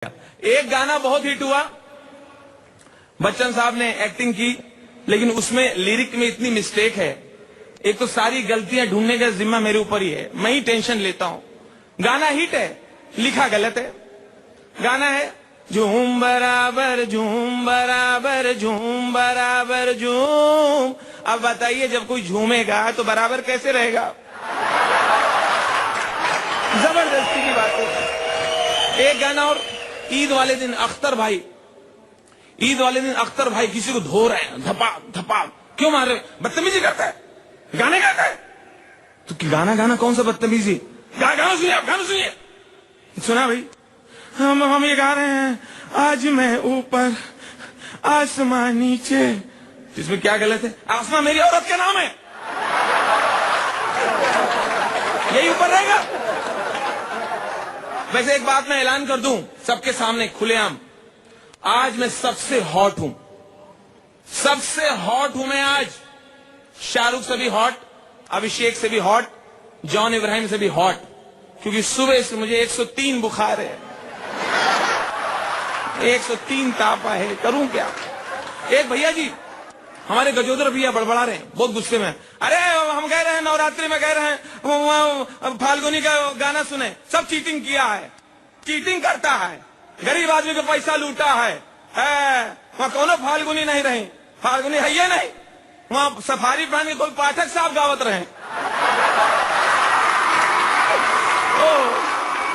एक गाना बहुत हिट हुआ, बच्चन साहब ने एक्टिंग की, लेकिन उसमें लिरिक में इतनी मिस्टेक है। एक तो सारी गलतियां ढूंढने का जिम्मा मेरे ऊपर ही है, मैं ही टेंशन लेता हूं। गाना हिट है, लिखा गलत है। गाना है झूम बराबर झूम बराबर झूम बराबर झूम। अब बताइए, जब कोई झूमेगा तो बराबर कैसे रहेगा? जबरदस्ती की बात है। एक गाना और, ईद वाले दिन अख्तर भाई, ईद वाले दिन अख्तर भाई किसी को धो रहे हैं, धपाक धपाक। क्यों मार रहे? बदतमीजी करता है, गाने गाता है। तो गाना गाना कौन सा बदतमीजी? गाना सुनिए, आप गाना सुनिए। सुना भाई? हम ये गा रहे हैं, आज मैं ऊपर आसमां नीचे। इसमें क्या गलत है? आसमां मेरी औरत का नाम है, यही ऊपर रहेगा। वैसे एक बात मैं ऐलान कर दूं सबके सामने खुलेआम, आज मैं सबसे हॉट हूं, सबसे हॉट हूं मैं आज। शाहरुख से भी हॉट, अभिषेक से भी हॉट, जॉन इब्राहिम से भी हॉट, क्योंकि सुबह से मुझे 103 बुखार है, 103 तापा है। करूं क्या? एक भैया जी हमारे गजोदर भैया बड़बड़ा रहे हैं, बहुत गुस्से में। अरे हम कह रहे हैं नवरात्रि में कह रहे हैं फाल्गुनी का गाना सुने, सब चीटिंग किया है, चीटिंग करता है, गरीब आदमी को पैसा लूटा है। वहां कौनो फाल्गुनी नहीं रही, फाल्गुनी है ये नहीं, वहां सफारी पहन के कोई पाठक साहब गावत रहे।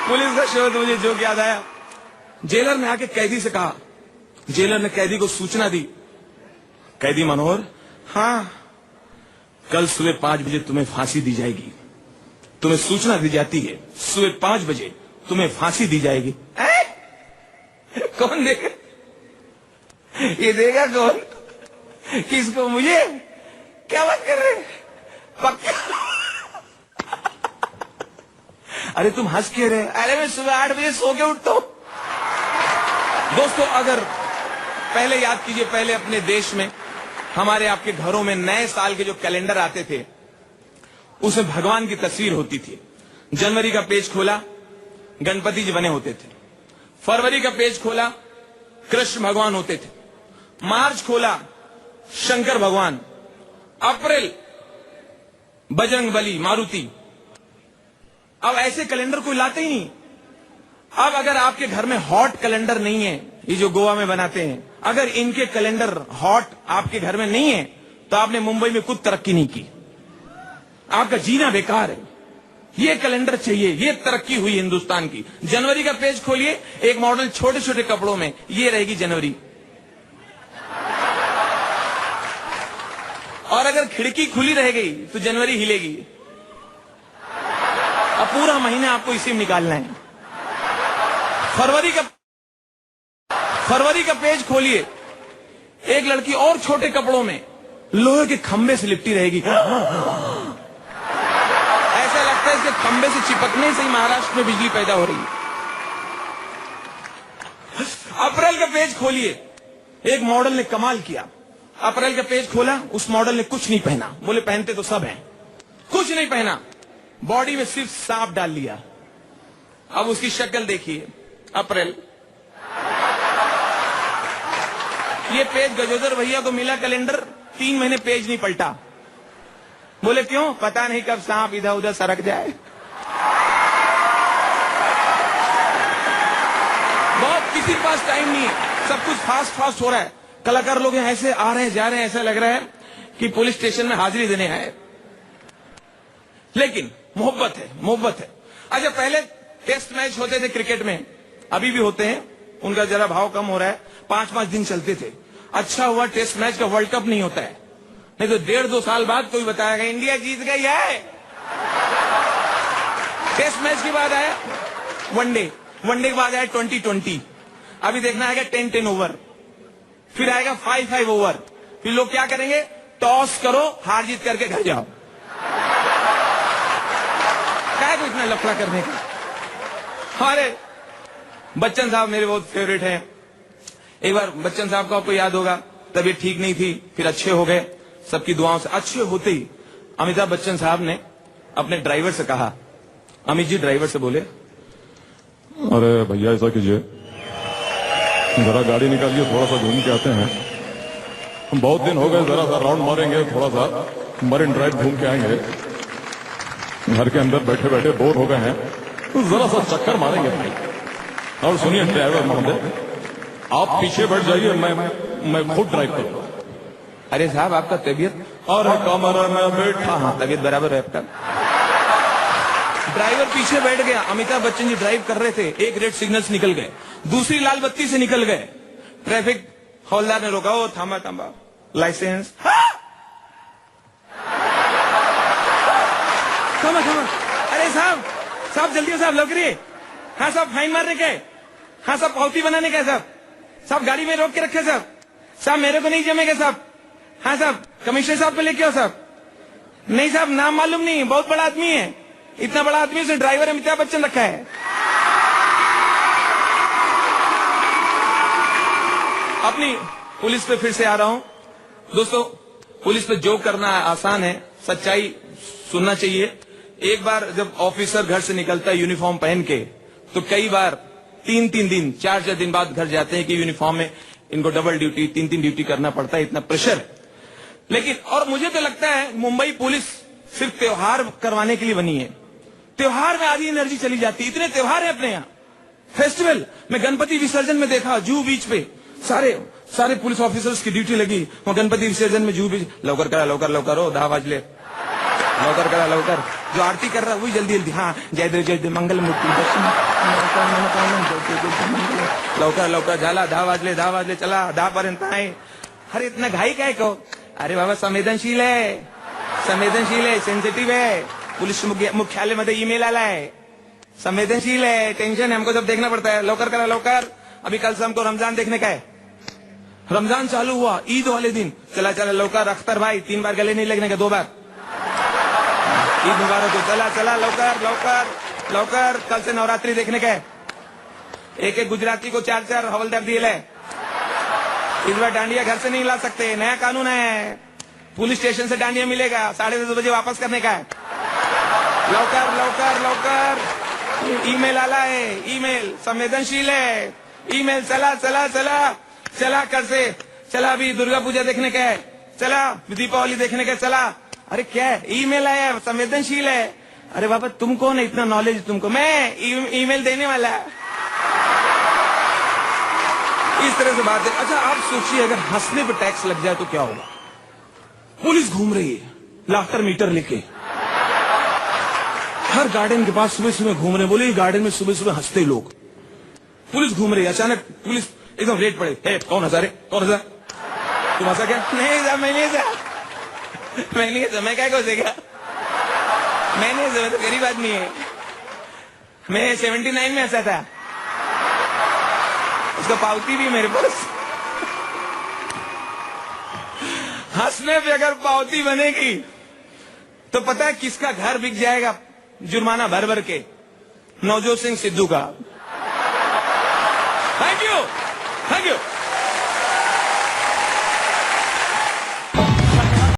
पुलिस का शोध, मुझे जो याद आया, जेलर ने आके कैदी से कहा, जेलर ने कैदी को सूचना दी, कैदी मनोहर, हाँ कल सुबह 5 बजे तुम्हें फांसी दी जाएगी। तुम्हें सूचना दी जाती है सुबह 5 बजे तुम्हें फांसी दी जाएगी। कौन देगा? ये देगा कौन? किसको? मुझे? क्या बात कर रहे हैं? पक्का? अरे तुम हंस क्यों रहे? अरे मैं सुबह 8 बजे सो के उठता हूं। दोस्तों, अगर पहले याद कीजिए, पहले अपने देश में, हमारे आपके घरों में नए साल के जो कैलेंडर आते थे, उसमें भगवान की तस्वीर होती थी। जनवरी का पेज खोला, गणपति जी बने होते थे। फरवरी का पेज खोला, कृष्ण भगवान होते थे। मार्च खोला, शंकर भगवान। अप्रैल, बजरंग बली, मारुति। अब ऐसे कैलेंडर कोई लाते ही नहीं। अब अगर आपके घर में हॉट कैलेंडर नहीं है, ये जो गोवा में बनाते हैं, अगर इनके कैलेंडर हॉट आपके घर में नहीं है, तो आपने मुंबई में कुछ तरक्की नहीं की, आपका जीना बेकार है। ये कैलेंडर चाहिए, ये तरक्की हुई हिंदुस्तान की। जनवरी का पेज खोलिए, एक मॉडल छोटे छोटे कपड़ों में, ये रहेगी जनवरी। और अगर खिड़की खुली रह गई तो जनवरी हिलेगी। अब पूरा महीना आपको इसी में निकालना है। फरवरी का पेज खोलिए, एक लड़की और छोटे कपड़ों में लोहे के खंबे से लिपटी रहेगी। ऐसा लगता है इसके खंबे से चिपकने से ही महाराष्ट्र में बिजली पैदा हो रही है। अप्रैल का पेज खोलिए, एक मॉडल ने कमाल किया। अप्रैल का पेज खोला, उस मॉडल ने कुछ नहीं पहना, बोले पहनते तो सब हैं, कुछ नहीं पहना, बॉडी में सिर्फ सांप डाल लिया। अब उसकी शक्ल देखिए। अप्रैल, ये पेज गजोदर भैया को मिला कैलेंडर, 3 महीने पेज नहीं पलटा। बोले क्यों? पता नहीं कब सांप इधर उधर सरक जाए। बहुत किसी के पास टाइम नहीं है, सब कुछ फास्ट फास्ट हो रहा है। कलाकार लोग ऐसे आ रहे हैं जा रहे हैं, ऐसा लग रहा है कि पुलिस स्टेशन में हाजिरी देने आए। लेकिन मोहब्बत है, मोहब्बत है। अच्छा, पहले टेस्ट मैच होते थे क्रिकेट में, अभी भी होते हैं, उनका जरा भाव कम हो रहा है, 5-5 दिन चलते थे। अच्छा हुआ टेस्ट मैच का वर्ल्ड कप नहीं होता है, नहीं तो 1.5-2 साल बाद कोई बताएगा इंडिया जीत गई है। टेस्ट मैच के बाद आया वनडे, वनडे के बाद आया 2020, अभी देखना आएगा 10-10 ओवर, फिर आएगा 5-5 ओवर। फिर लोग क्या करेंगे? टॉस करो, हार जीत करके घर जाओ। क्या है इतना लफड़ा करने का? हमारे बच्चन साहब मेरे बहुत फेवरेट हैं। एक बार बच्चन साहब को आपको याद होगा, तबीयत ठीक नहीं थी, फिर अच्छे हो गए, सबकी दुआओं से। अच्छे होते ही अमिताभ बच्चन साहब ने अपने ड्राइवर से कहा, अमित जी ड्राइवर से बोले, अरे भैया ऐसा कीजिए, जरा गाड़ी निकालिए, थोड़ा सा घूम के आते हैं। हम बहुत दिन हो गए, जरा सा राउंड मारेंगे, थोड़ा सा मरीन ड्राइव घूम के आएंगे। घर के अंदर बैठे बैठे बोर हो गए हैं, तो जरा सा चक्कर मारेंगे। और सुनिए ड्राइवर महोदय, आप पीछे बैठ जाइए, मैं खुद ड्राइव करूंगा। अरे साहब, आपका तबीयत और कमरा में बैठा। हाँ, तबीयत बराबर है आपका। ड्राइवर पीछे बैठ गया। अमिताभ बच्चन जी ड्राइव कर रहे थे, एक रेड सिग्नल से निकल गए, दूसरी लाल बत्ती से निकल गए। ट्रैफिक हवलदार ने रोका, ओ थामा थामा, लाइसेंस। थामा थामा। अरे साहब, साहब जल्दी साहब, लग रही है। हाँ साहब, फाइन मारने के। हाँ साहब, पावती बनाने का साहब। साहब गाड़ी में रोक के रखे साहब। साहब मेरे को नहीं जमेगा साहब। हाँ साहब, कमिश्नर साहब पे लेके आओ साहब। नहीं साहब, नाम मालूम नहीं, बहुत बड़ा आदमी है। इतना बड़ा आदमी से ड्राइवर अमिताभ बच्चन रखा है। अपनी पुलिस पे फिर से आ रहा हूं। दोस्तों, पुलिस पे जोक करना आसान है, सच्चाई सुनना चाहिए। एक बार जब ऑफिसर घर से निकलता है यूनिफॉर्म पहन के, तो कई बार 3-3 दिन 4-4 दिन बाद घर जाते हैं कि यूनिफॉर्म में इनको डबल ड्यूटी 3-3 ड्यूटी करना पड़ता है, इतना प्रेशर। लेकिन और मुझे तो लगता है मुंबई पुलिस सिर्फ त्योहार करवाने के लिए बनी है। त्योहार में आधी एनर्जी चली जाती है, इतने त्योहार है अपने यहाँ, फेस्टिवल। मैं गणपति विसर्जन में देखा, जूहू बीच पे सारे पुलिस ऑफिसर्स की ड्यूटी लगी। वहां गणपति विसर्जन में जूहू बीच, लवकर करा, लवकर हो, 10 बज ले, लवकर करा, लवकर। जो आरती कर रहा है वही जल्दी जल्दी, हाँ जय देव मंगल मूर्ति, लवकर लवकर झाला, 10 वाजले चला 10 पर्यंत आहे। अरे इतना घाई काय को? अरे बाबा, संवेदनशील है, सेंसिटिव है। पुलिस मुख्यालय में ईमेल आला है, संवेदनशील है, टेंशन है, हमको सब देखना पड़ता है। लवकर करा, लवकर। अभी कल से हमको रमजान देखने का है। रमजान चालू हुआ, ईद वाले दिन चला लवकर। अख्तर भाई 3 बार गले नहीं लगने का, 2 बार। ईद मुबारक हो, चला लवकर। कल से नवरात्रि देखने का है। एक गुजराती को 4-4 हवलदार दिए ले। इस बार डांडिया घर से नहीं ला सकते, नया कानून है। पुलिस स्टेशन से डांडिया मिलेगा, 10:30 बजे वापस करने का है। लवकर। ईमेल आला है, ईमेल संवेदनशील है। ईमेल चला कर से चला। अभी दुर्गा पूजा देखने का है, चला। दीपावली देखने का, चला। अरे क्या है, ईमेल आया, संवेदनशील है। अरे बाबा, तुम कौन है, इतना नॉलेज तुमको? मैं ईमेल देने वाला है। इस तरह से बात है। अच्छा, आप सोचिए, अगर हंसने पे टैक्स लग जाए तो क्या होगा? पुलिस घूम रही है लाफ्टर मीटर लेके, हर गार्डन के पास सुबह घूम रहे। बोले गार्डन में सुबह हंसते लोग। पुलिस घूम रही है, अचानक पुलिस एकदम रेड पड़े। कौन हंसा रे, कौन हंसा? तुम हंसा क्या? नहीं साहब, मैं नहीं हंसा। मैं क्या हंसेगा? मैं नहीं हंसा, मैं तो गरीब आदमी है। मैं 79 में हंसा था, उसका पावती भी मेरे पास। हंसने पे अगर पावती बनेगी तो पता है किसका घर बिक जाएगा जुर्माना भर भर के? नवजोत सिंह सिद्धू का।